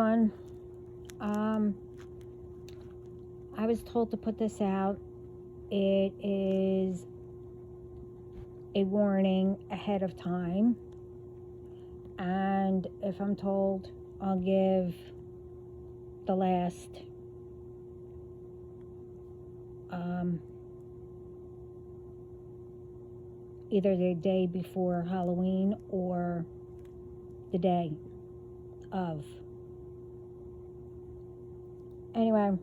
everyone. I was told to put this out. It is a warning ahead of time. And if I'm told, I'll give the last either the day before Halloween or the day of. Anyway,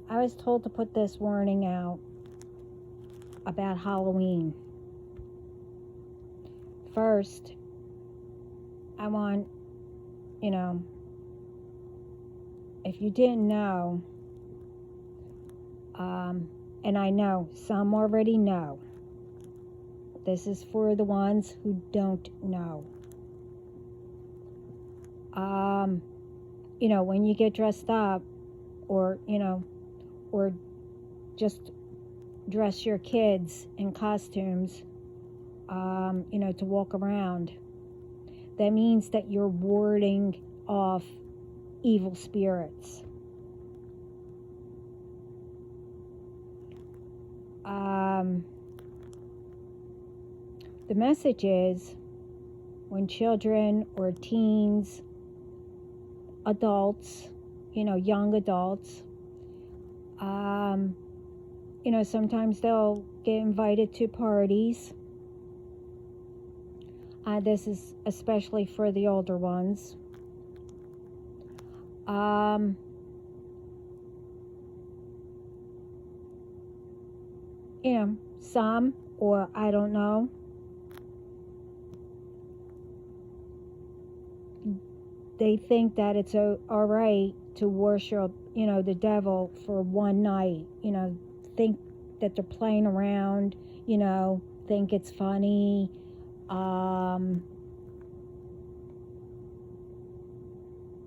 I was told to put this warning out about Halloween. First, I want, if you didn't know, and I know some already know, this is for the ones who don't know. When you get dressed up, or just dress your kids in costumes, to walk around, that means that you're warding off evil spirits. The message is, when children or teens, adults, young adults, sometimes they'll get invited to parties. This is especially for the older ones. Some, or I don't know, they think that it's all right to worship, the devil for one night, think that they're playing around, think it's funny,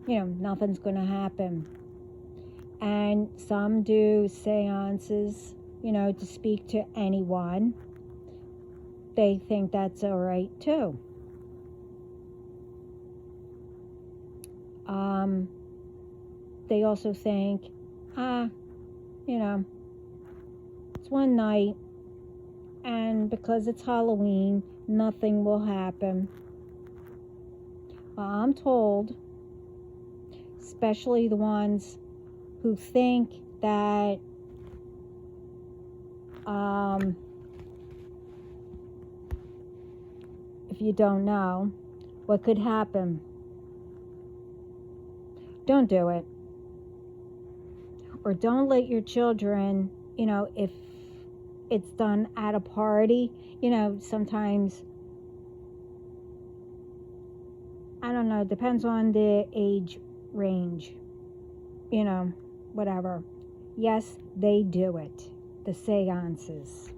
nothing's going to happen. And some do seances, to speak to anyone. They think that's all right too. They also think, it's one night, and because it's Halloween, nothing will happen. Well, I'm told, especially the ones who think that if you don't know what could happen, don't do it. Or don't let your children, if it's done at a party, sometimes, I don't know, depends on the age range, whatever. Yes, they do it, the seances.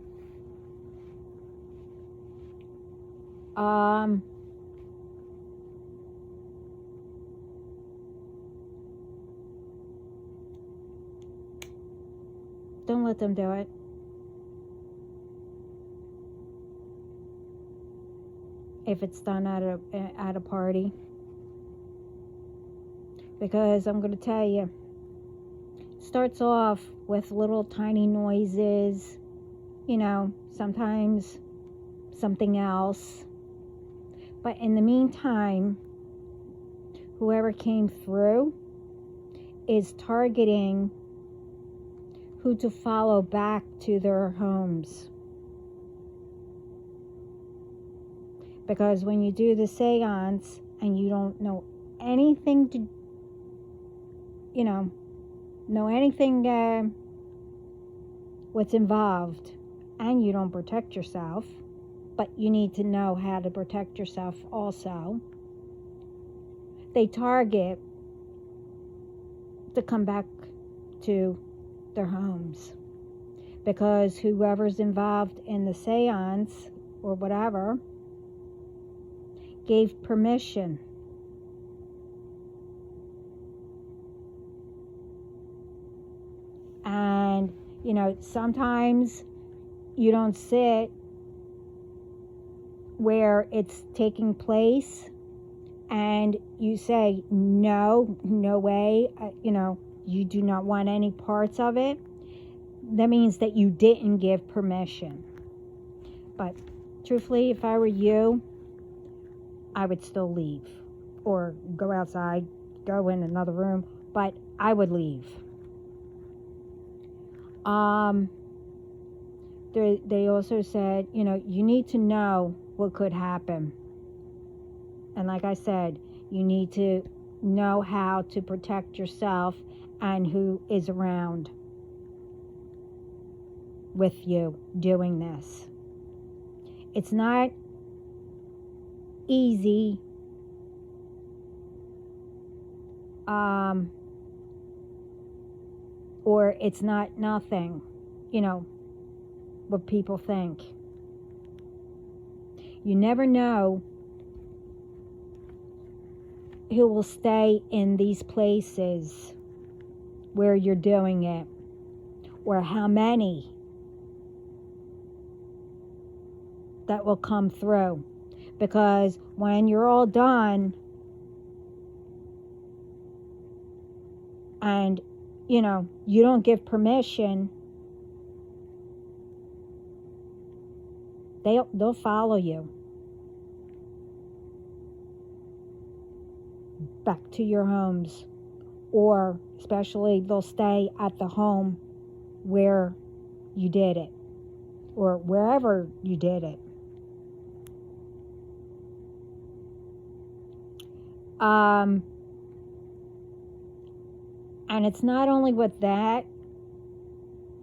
Don't let them do it. If it's done at a party. Because I'm going to tell you, it starts off with little tiny noises, sometimes something else. But in the meantime, whoever came through is targeting who to follow back to their homes. Because when you do the seance and you don't know anything to, know anything what's involved, and you don't protect yourself, but you need to know how to protect yourself also, they target to come back to their homes. Because whoever's involved in the seance or whatever gave permission. And, sometimes you don't sit where it's taking place, and you say, no, no way, you do not want any parts of it, that means that you didn't give permission. But truthfully, if I were you, I would still leave or go outside, go in another room, but I would leave. They also said, you need to know what could happen. And like I said, you need to know how to protect yourself and who is around with you doing this. It's not easy. Or it's not nothing, what people think. You never know who will stay in these places where you're doing it, or how many that will come through. Because when you're all done and you don't give permission, they'll follow you back to your homes, or especially they'll stay at the home where you did it, or wherever you did it. And it's not only with that,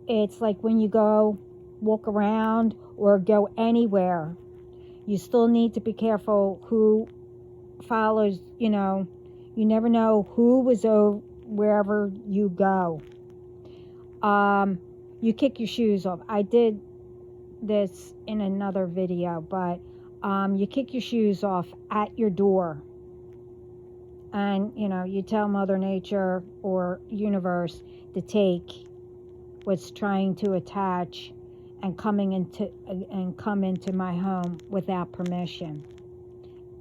it's like when you go walk around or go anywhere, you still need to be careful who follows, you never know who was over wherever you go. You kick your shoes off. I did this in another video, but you kick your shoes off at your door. And, you tell Mother Nature or universe to take what's trying to attach and come into my home without permission.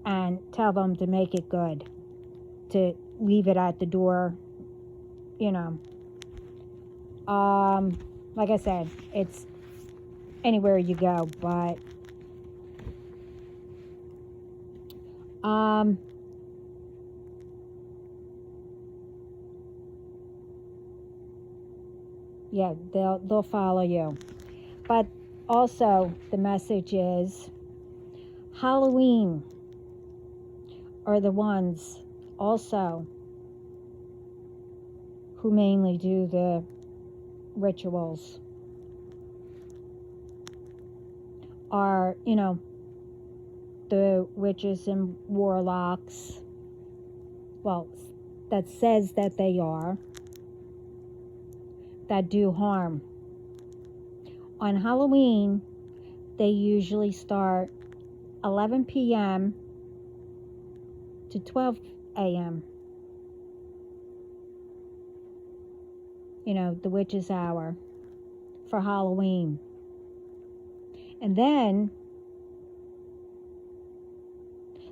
And tell them to make it good, to leave it at the door, like I said, it's anywhere you go, but yeah, they'll follow you. But also the message is Halloween are the ones also who mainly do the rituals, are, the witches and warlocks, well, that says that they are, that do harm. On Halloween, they usually start 11 p.m. to 12 a.m. The witch's hour for Halloween. And then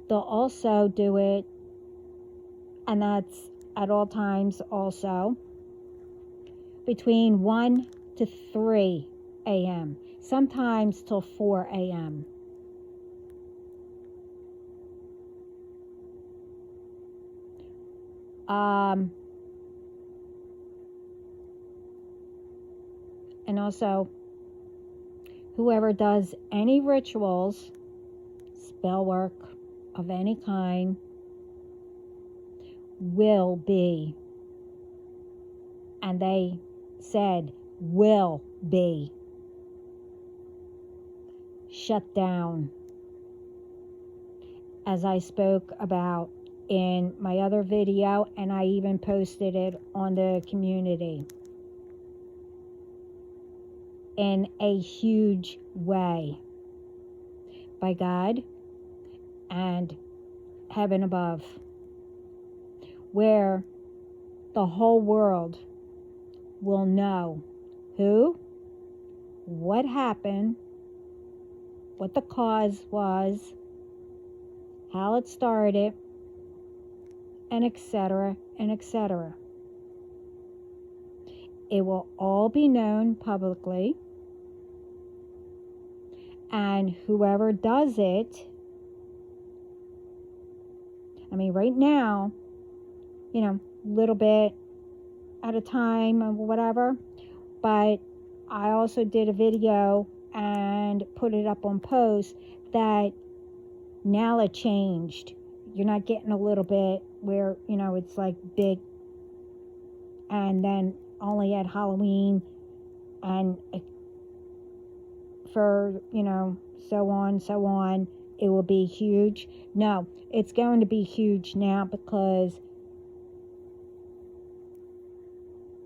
they'll also do it, and that's at all times also, between 1 to 3 a.m., sometimes till 4 a.m. And also, whoever does any rituals, spell work of any kind, will be, and they said will be, shut down, as I spoke about in my other video, and I even posted it on the community, in a huge way, by God and heaven above, where the whole world will know who, what happened, what the cause was, how it started, and etc., and etc. It will all be known publicly, and whoever does it, I mean, right now, little bit at a time or whatever, but I also did a video and put it up on post that now it changed. You're not getting a little bit where, it's like big and then only at Halloween and for, so on, it will be huge. No, it's going to be huge now because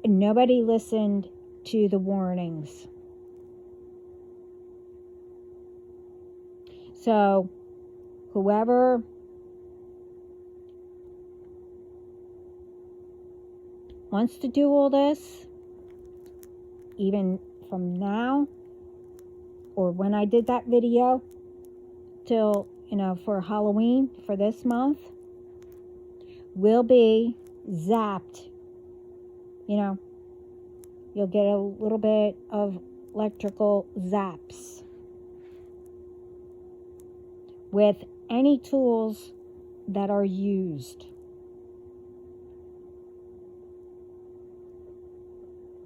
nobody listened to the warnings. So whoever wants to do all this, even from now or when I did that video till, for Halloween for this month, will be zapped. You'll get a little bit of electrical zaps with any tools that are used.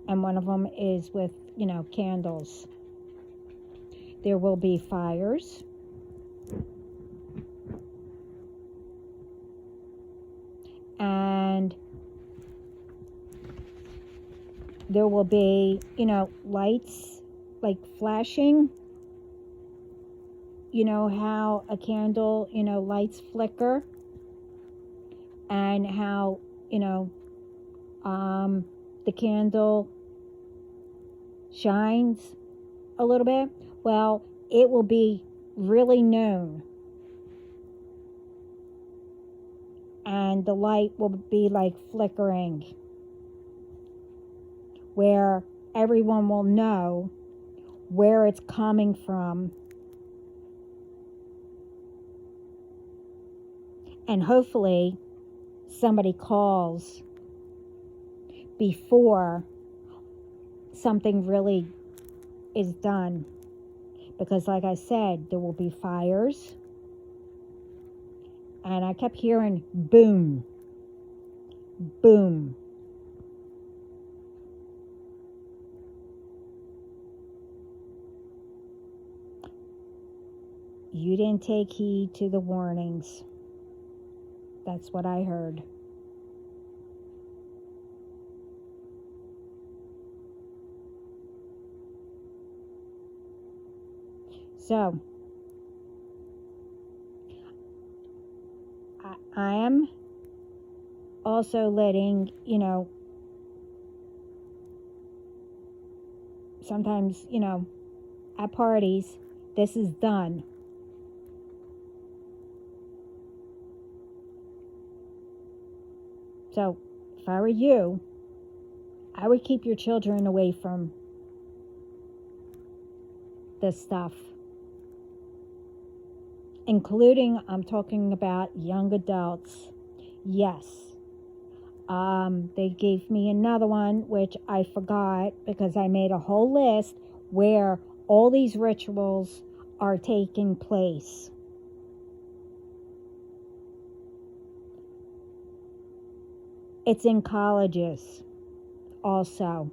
And one of them is with, candles. There will be fires. And there will be, lights like flashing. You know how a candle, lights flicker, and how, the candle shines a little bit. Well, it will be really known, and the light will be like flickering, where everyone will know where it's coming from, and hopefully somebody calls before something really is done, because like I said, there will be fires, and I kept hearing boom, boom. You didn't take heed to the warnings. That's what I heard. So, I am also letting, sometimes, at parties, this is done. So, if I were you, I would keep your children away from this stuff. Including, I'm talking about young adults. Yes. They gave me another one, which I forgot because I made a whole list where all these rituals are taking place. It's in colleges also.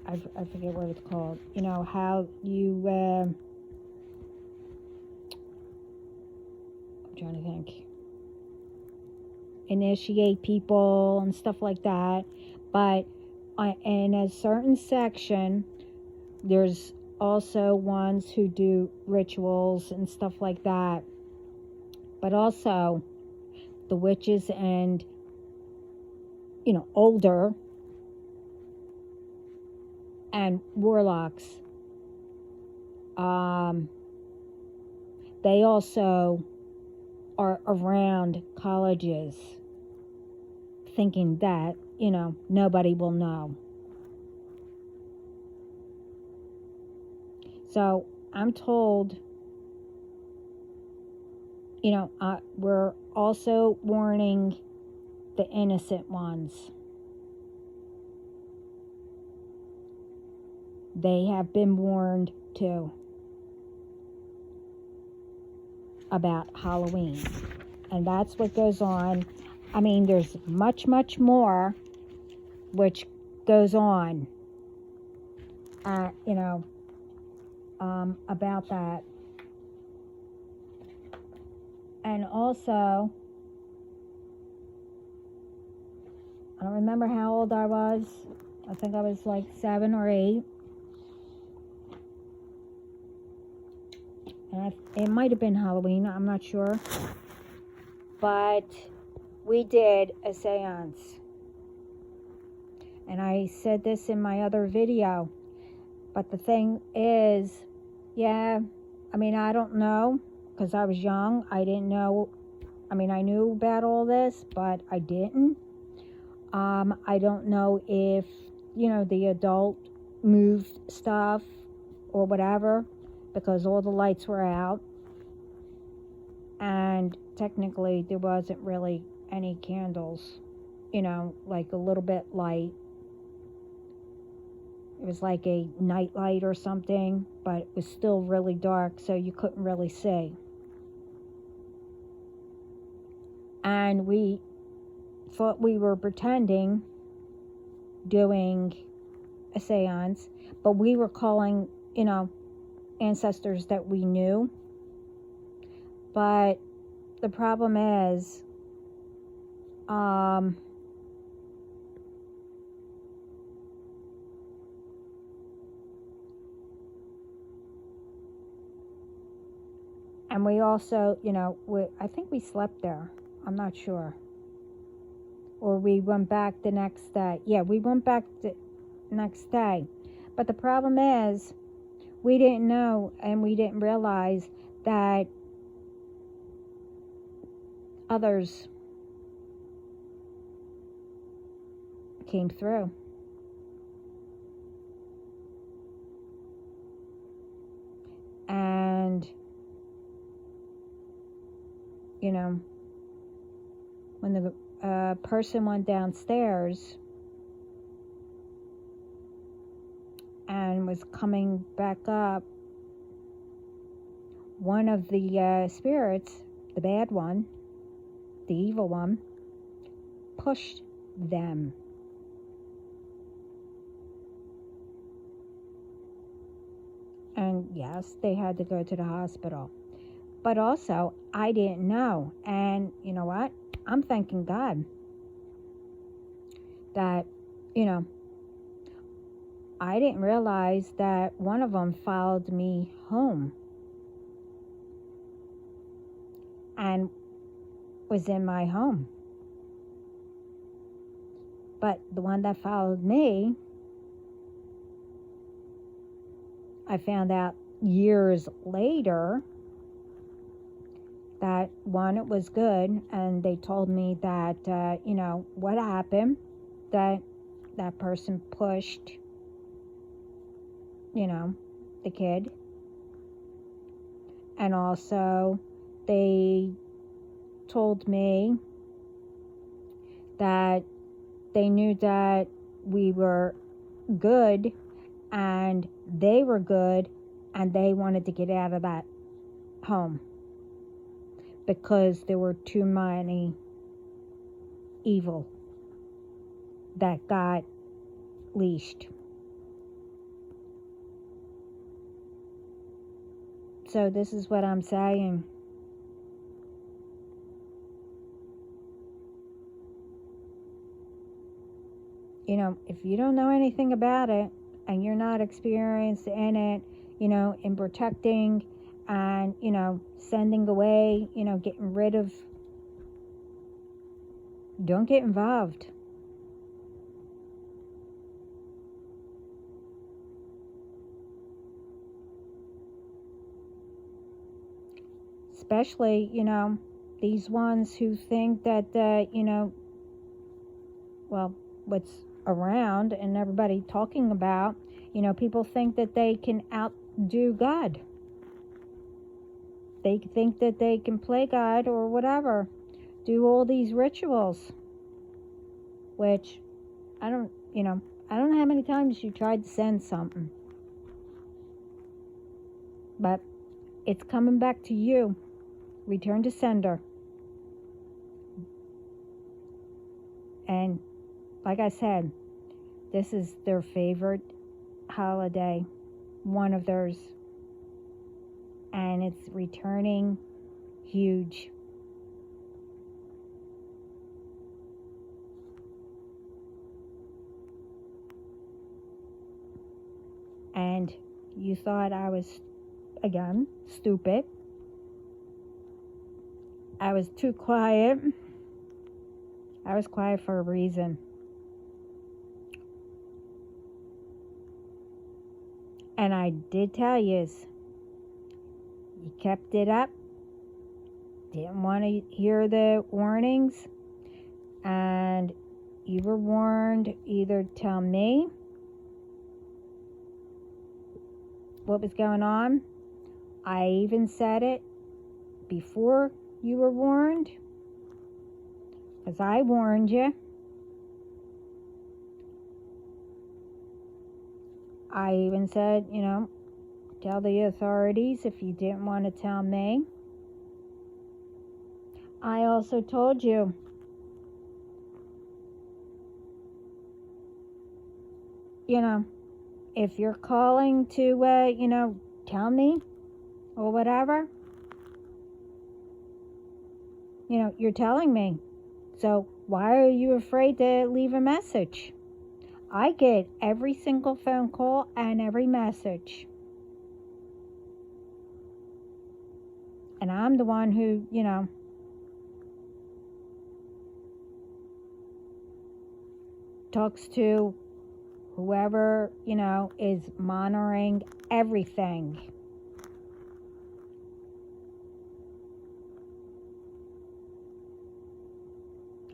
I forget what it's called. How you, I'm trying to think, initiate people and stuff like that. But in a certain section, there's also ones who do rituals and stuff like that. But also the witches and, older and warlocks, they also are around colleges thinking that, nobody will know. So I'm told we're also warning the innocent ones. They have been warned too about Halloween. And that's what goes on. I mean, there's much, much more which goes on, about that. And also, I don't remember how old I was. I think I was like 7 or 8. And it might have been Halloween, I'm not sure. But we did a séance. And I said this in my other video. But the thing is, I don't know, because I was young. I didn't know. I knew about all this, but I didn't. I don't know if, the adult moved stuff or whatever, because all the lights were out. And technically, there wasn't really any candles, like a little bit light. It was like a night light or something, but it was still really dark, so you couldn't really see. And we thought we were pretending, doing a séance, but we were calling, ancestors that we knew. But the problem is, and we also, I think we slept there. I'm not sure. Or we went back the next day. Yeah, we went back the next day. But the problem is, we didn't know and we didn't realize that others came through. And, when the person went downstairs and was coming back up, one of the spirits, the bad one, the evil one, pushed them. And yes, they had to go to the hospital. But also, I didn't know. And you know what? I'm thanking God that, I didn't realize that one of them followed me home and was in my home. But the one that followed me, I found out years later that one, it was good, and they told me that, what happened, that person pushed, the kid. And also, they told me that they knew that we were good, and they were good, and they wanted to get out of that home, because there were too many evil that got leashed. So this is what I'm saying. If you don't know anything about it and you're not experienced in it, in protecting and, sending away, getting rid of, don't get involved. Especially, these ones who think that, what's around and everybody talking about, people think that they can outdo God. they think that they can play God or whatever, do all these rituals, which I don't know how many times you tried to send something, but it's coming back to you. Return to sender. And like I said, this is their favorite holiday, one of theirs, and it's returning huge. And you thought I was, again, stupid. I was too quiet. I was quiet for a reason. And I did tell you kept it up. Didn't want to hear the warnings. And you were warned, either tell me what was going on. I even said it before you were warned, because I warned you. I even said, tell the authorities if you didn't want to tell me. I also told you, if you're calling to, tell me or whatever, you're telling me. So why are you afraid to leave a message? I get every single phone call and every message. And I'm the one who, talks to whoever, is monitoring everything.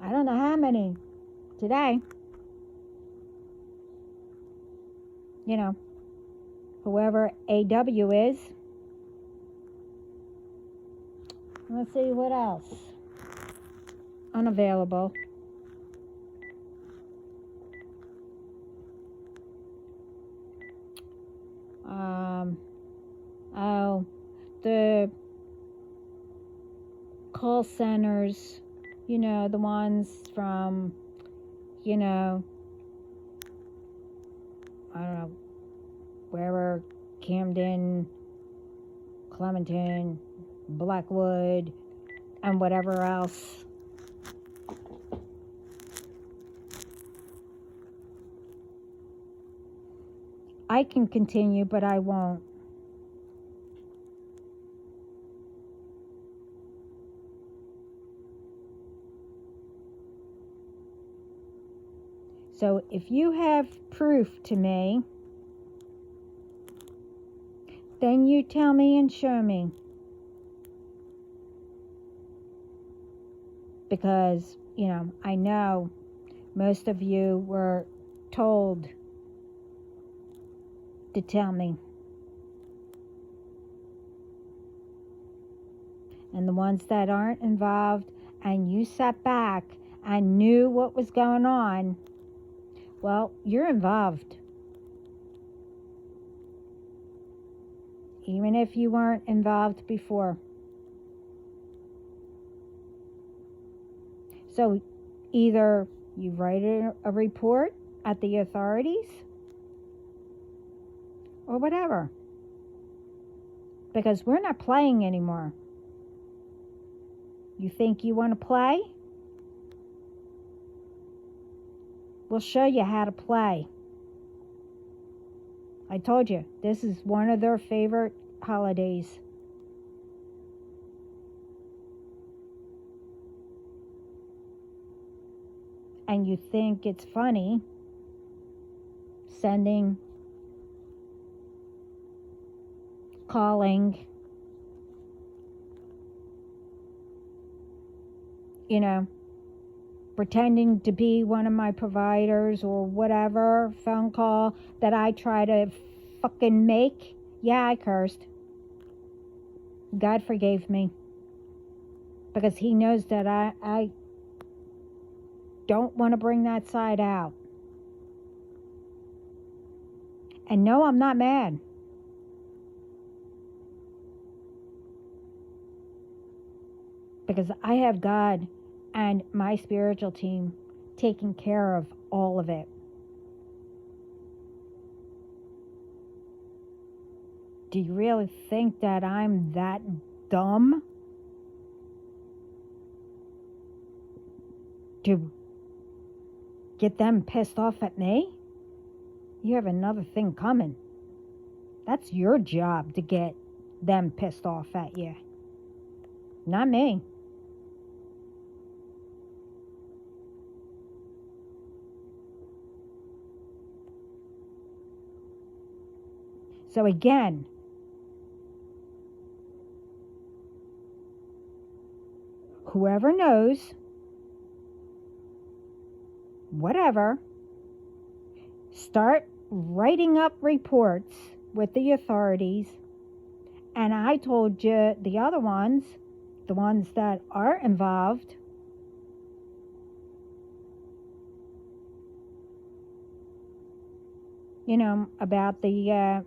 I don't know how many today. Whoever AW is. Let's see what else. Unavailable. The call centers, the ones from, I don't know, wherever, Camden, Clementon, Blackwood, and whatever else. I can continue, but I won't. So if you have proof to me, then you tell me and show me. Because, I know most of you were told to tell me. And the ones that aren't involved and you sat back and knew what was going on, well, you're involved. Even if you weren't involved before. So either you write a report at the authorities or whatever. Because we're not playing anymore. You think you want to play? We'll show you how to play. I told you, this is one of their favorite holidays. And you think it's funny sending, calling, pretending to be one of my providers or whatever phone call that I try to fucking make. Yeah, I cursed. God forgave me because He knows that I don't want to bring that side out. And no, I'm not mad. Because I have God and my spiritual team taking care of all of it. Do you really think that I'm that dumb to get them pissed off at me? You have another thing coming. That's your job to get them pissed off at you. Not me. So again, whoever knows, whatever, start writing up reports with the authorities. And I told you the other ones, the ones that are involved, about the,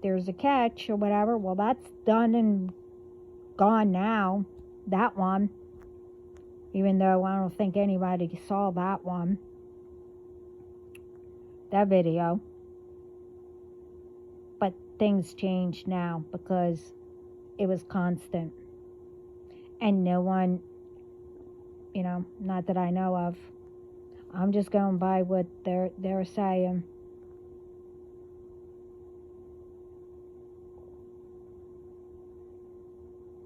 there's a catch or whatever. Well, that's done and gone now, that one. Even though I don't think anybody saw that one, that video. But things changed now because it was constant. And no one, not that I know of. I'm just going by what they're saying.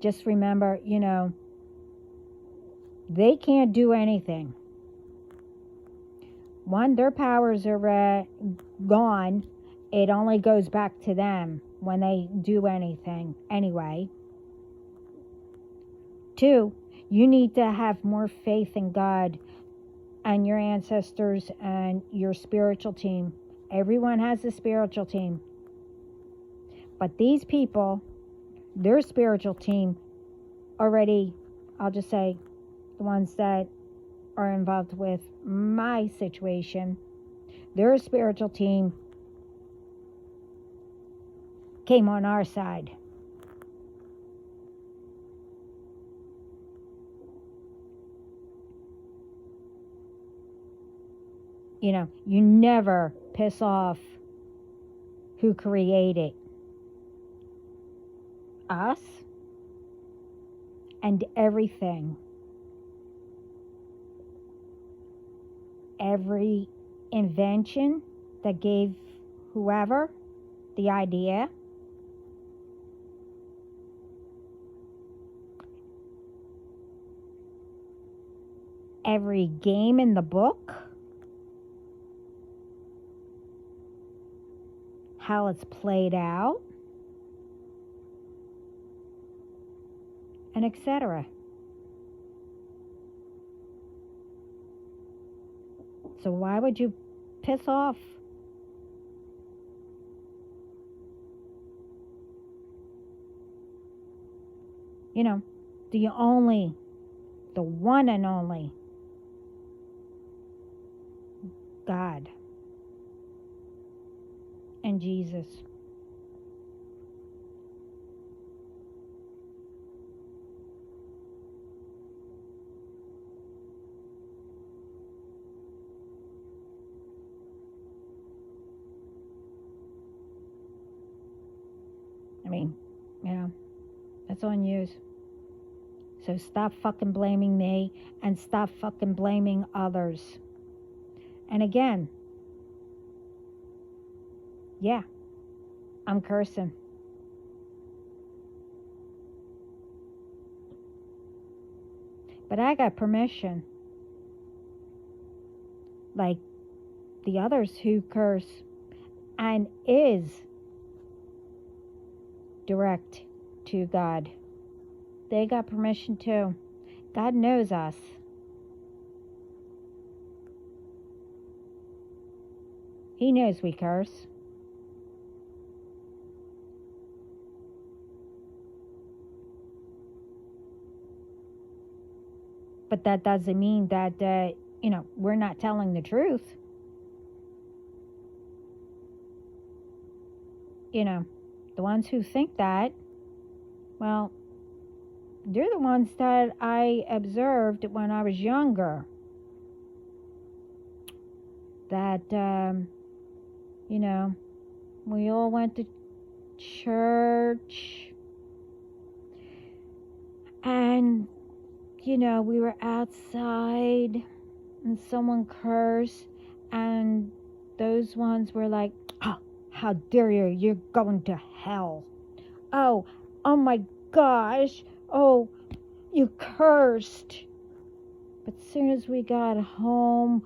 Just remember, they can't do anything. One, their powers are gone. It only goes back to them when they do anything anyway. Two, you need to have more faith in God and your ancestors and your spiritual team. Everyone has a spiritual team. But these people, their spiritual team already, I'll just say, the ones that are involved with my situation, their spiritual team came on our side. You never piss off who created us and everything. Every invention that gave whoever the idea, every game in the book, how it's played out, and etc. So why would you piss off? The one and only God and Jesus. That's on you. So stop fucking blaming me and stop fucking blaming others. And again, yeah, I'm cursing. But I got permission. Like the others who curse and is direct to God. They got permission too. God knows us. He knows we curse. But that doesn't mean that, we're not telling the truth. The ones who think that, well, they're the ones that I observed when I was younger. That, we all went to church, and, we were outside, and someone cursed, and those ones were like, oh, how dare you, you're going to hell. Oh my gosh, oh, you cursed. But as soon as we got home,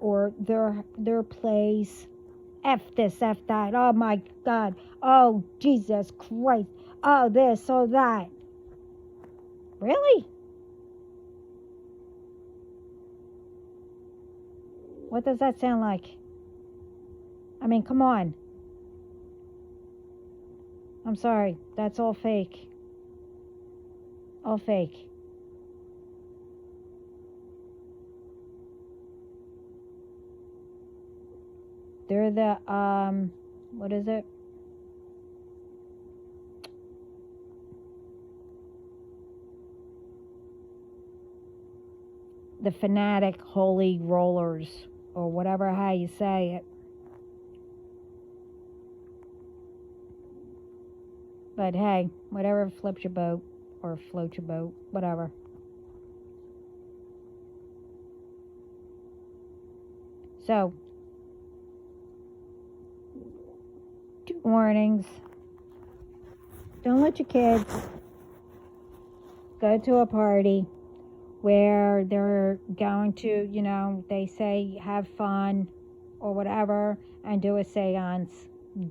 or their place, F this, F that, oh my God, oh Jesus Christ, oh this, oh that. Really? What does that sound like? I mean, come on. I'm sorry, that's all fake. All fake. They're the, what is it? The fanatic holy rollers, or whatever, how you say it. But hey, whatever flips your boat, or floats your boat, whatever. So, 2 warnings. Don't let your kids go to a party where they're going to, they say have fun or whatever, and do a séance.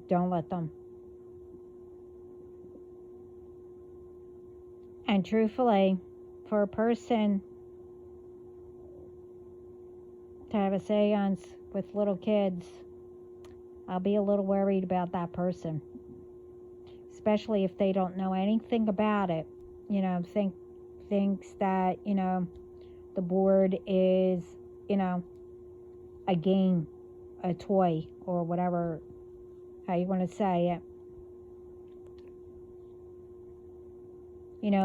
Don't let them. And truthfully, for a person to have a séance with little kids, I'll be a little worried about that person. Especially if they don't know anything about it. Thinks that, the board is, a game, a toy, or whatever, how you want to say it.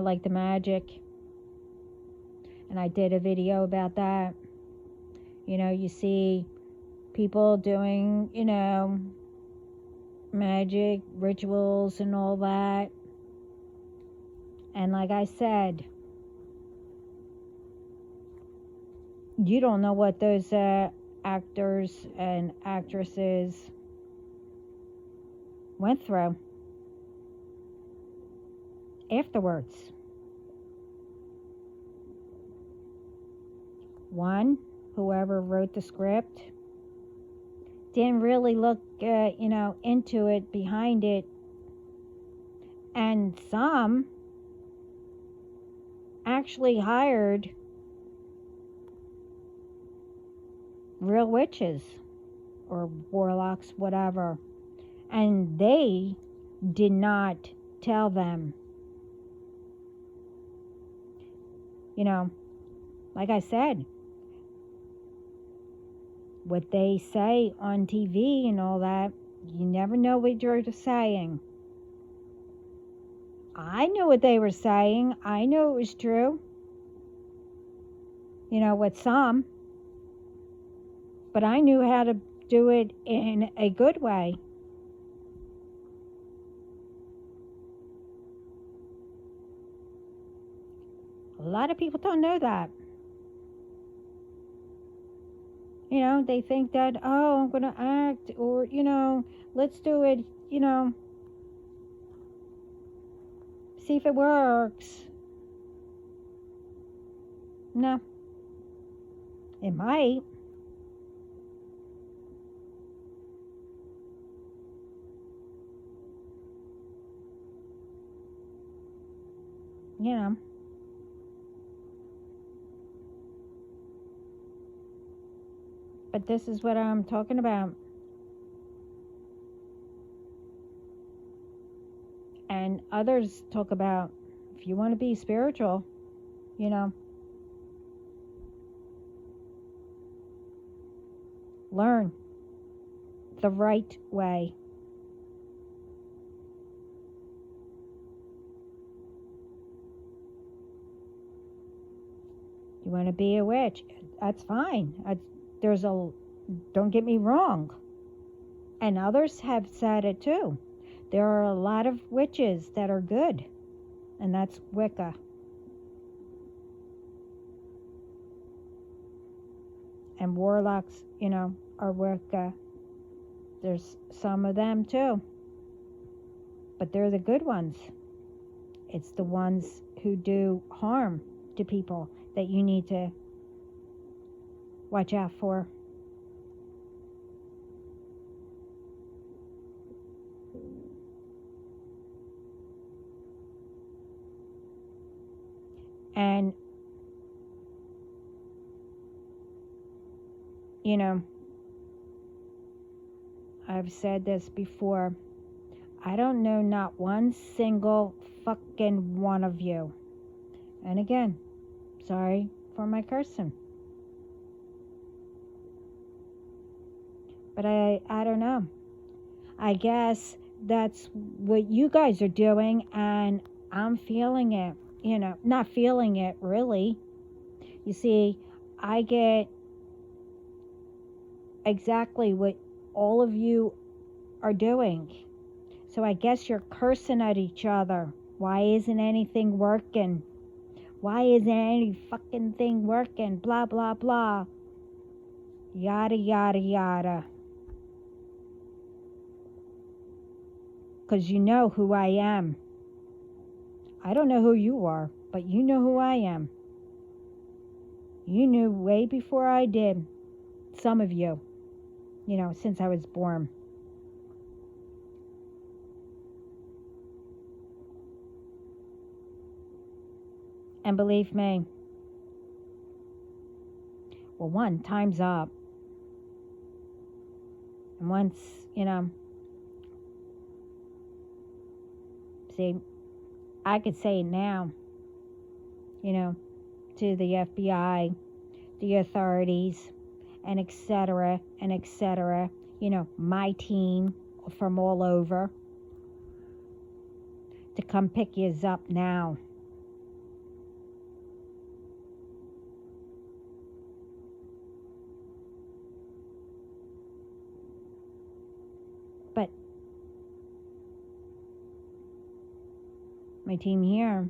Like the magic. And I did a video about that. You see people doing, magic rituals and all that. And like I said, you don't know what those actors and actresses went through afterwards. One, whoever wrote the script didn't really look, into it, behind it. And some actually hired real witches or warlocks, whatever. And they did not tell them. Like I said, what they say on TV and all that, you never know what you're saying. I knew what they were saying. I knew it was true. With some. But I knew how to do it in a good way. A lot of people don't know that. They think that, oh, I'm going to act, or, let's do it, see if it works. No. It might. But this is what I'm talking about. And others talk about, if you want to be spiritual, Learn the right way. You want to be a witch? That's fine. Don't get me wrong. And others have said it too. There are a lot of witches that are good, and that's Wicca. And warlocks, are Wicca. There's some of them too. But they're the good ones. It's the ones who do harm to people that you need to watch out for. And, I've said this before. I don't know not one single fucking one of you. And again, sorry for my cursing. But I don't know. I guess that's what you guys are doing, and I'm feeling it. Not feeling it really. You see, I get exactly what all of you are doing. So I guess you're cursing at each other. Why isn't anything working? Why isn't any fucking thing working? Blah, blah, blah. Yada, yada, yada. Because you know who I am. I don't know who you are, but you know who I am. You knew way before I did. Some of you, since I was born. And believe me, well, one, time's up. And once, see, I could say it now, to the FBI, the authorities, and et cetera, my team from all over, to come pick yous up now. But my team here,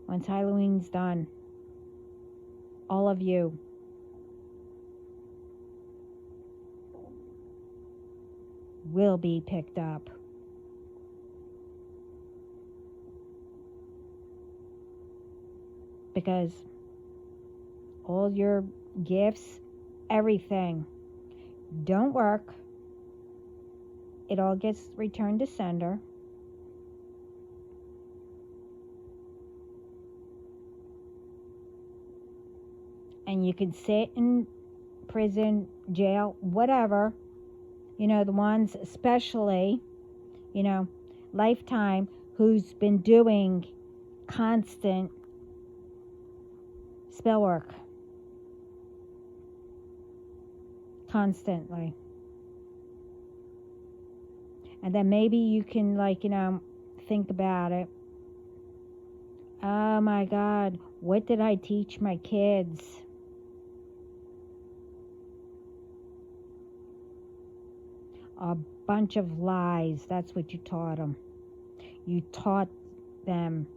once Halloween's done, all of you will be picked up. Because all your gifts, everything, don't work. It all gets returned to sender. And you can sit in prison, jail, whatever. The ones especially, Lifetime, who's been doing constant spell work. Constantly. And then maybe you can, think about it. Oh my God, what did I teach my kids? A bunch of lies. That's what you taught them. You taught them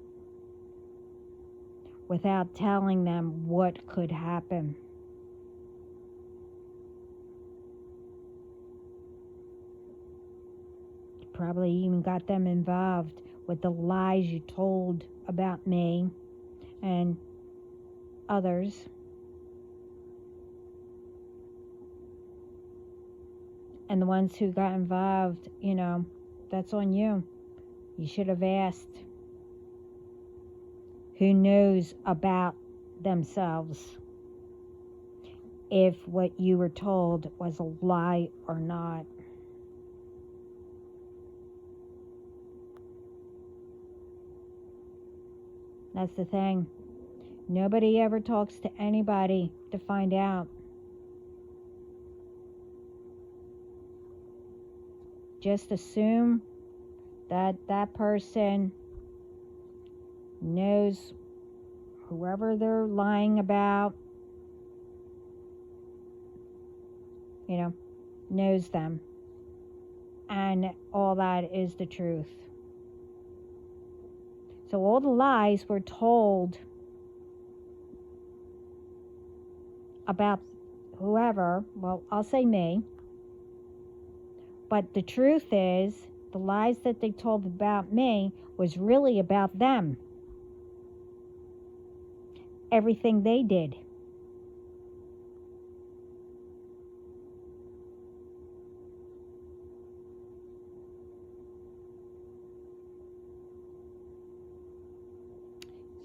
without telling them what could happen. You probably even got them involved with the lies you told about me and others. And the ones who got involved, that's on you. You should have asked who knows about themselves if what you were told was a lie or not. That's the thing. Nobody ever talks to anybody to find out. Just assume that that person knows whoever they're lying about, knows them. And all that is the truth. So all the lies were told about whoever, well, I'll say me. But the truth is, the lies that they told about me was really about them. Everything they did.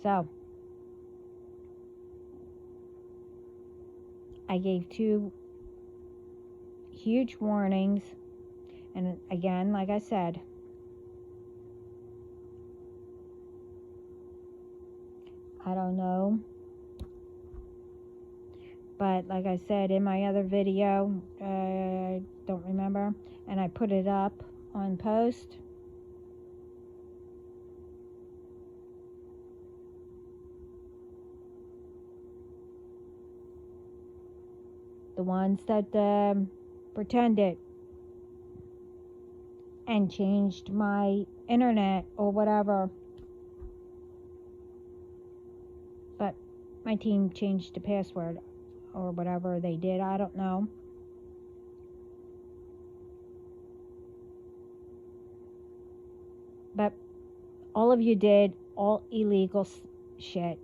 So, I gave 2 huge warnings. And again, like I said, I don't know. But like I said in my other video, I don't remember, and I put it up on post. The ones that pretended and changed my internet or whatever. But my team changed the password or whatever they did. I don't know. But all of you did all illegal shit.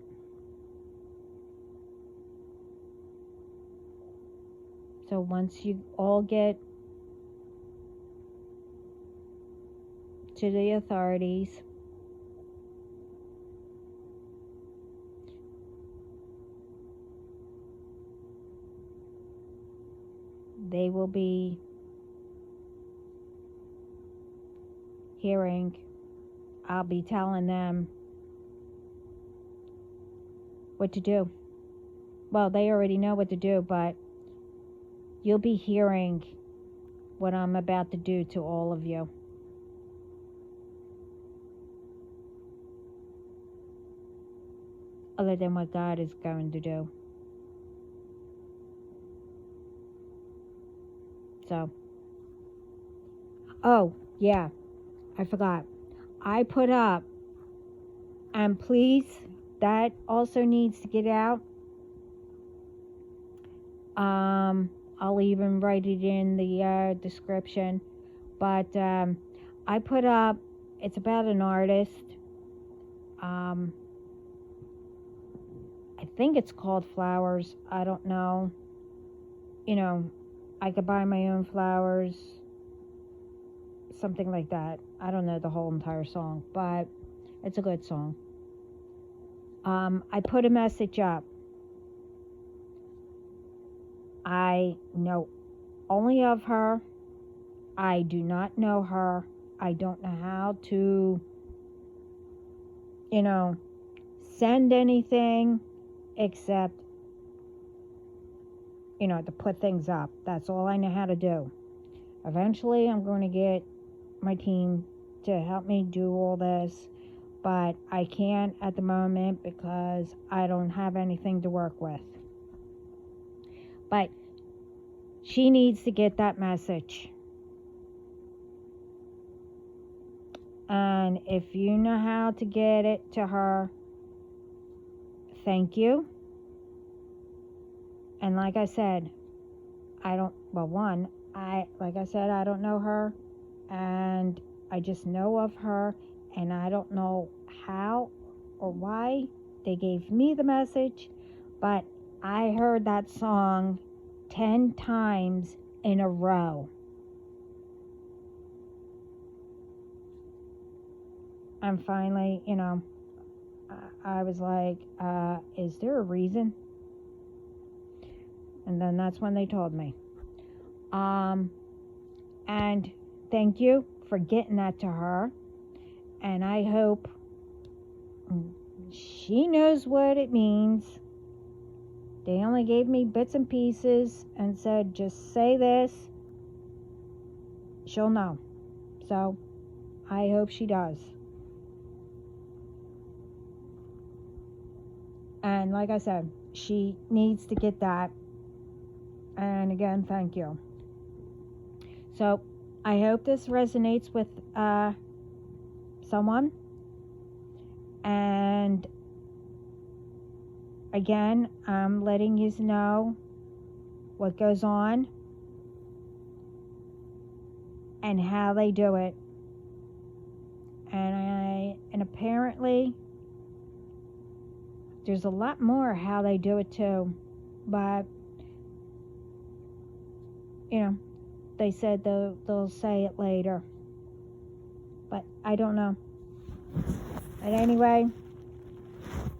So once you all get to the authorities, they will be hearing. I'll be telling them what to do. Well, they already know what to do, but you'll be hearing what I'm about to do to all of you. Other than what God is going to do. So. Oh, yeah. I forgot. I put up, and please, that also needs to get out. I'll even write it in the description. But I put up, it's about an artist. I think it's called Flowers. I don't know. I could buy my own flowers. Something like that. I don't know the whole entire song, but it's a good song. I put a message up. I know only of her. I do not know her. I don't know how to, send anything except, to put things up. That's all I know how to do. Eventually, I'm going to get my team to help me do all this, but I can't at the moment because I don't have anything to work with. But she needs to get that message. And if you know how to get it to her, thank you. And like I said, I don't know her, and I just know of her, and I don't know how or why they gave me the message, but I heard that song 10 times in a row. And finally, I was like, is there a reason? And then that's when they told me. And thank you for getting that to her. And I hope She knows what it means. They only gave me bits and pieces and said, just say this. She'll know. So I hope she does. And like I said, she needs to get that. And again, thank you. So I hope this resonates with someone. And again, I'm letting you know what goes on and how they do it. And apparently there's a lot more how they do it too. But you know, they said they'll say it later. But I don't know. But anyway,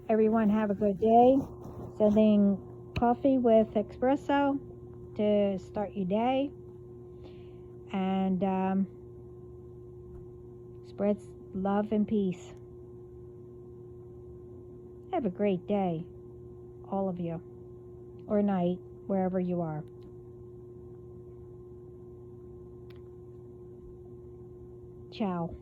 everyone have a good day. Sending coffee with espresso to start your day. And spread love and peace. Have a great day, all of you. Or night, wherever you are. Ciao.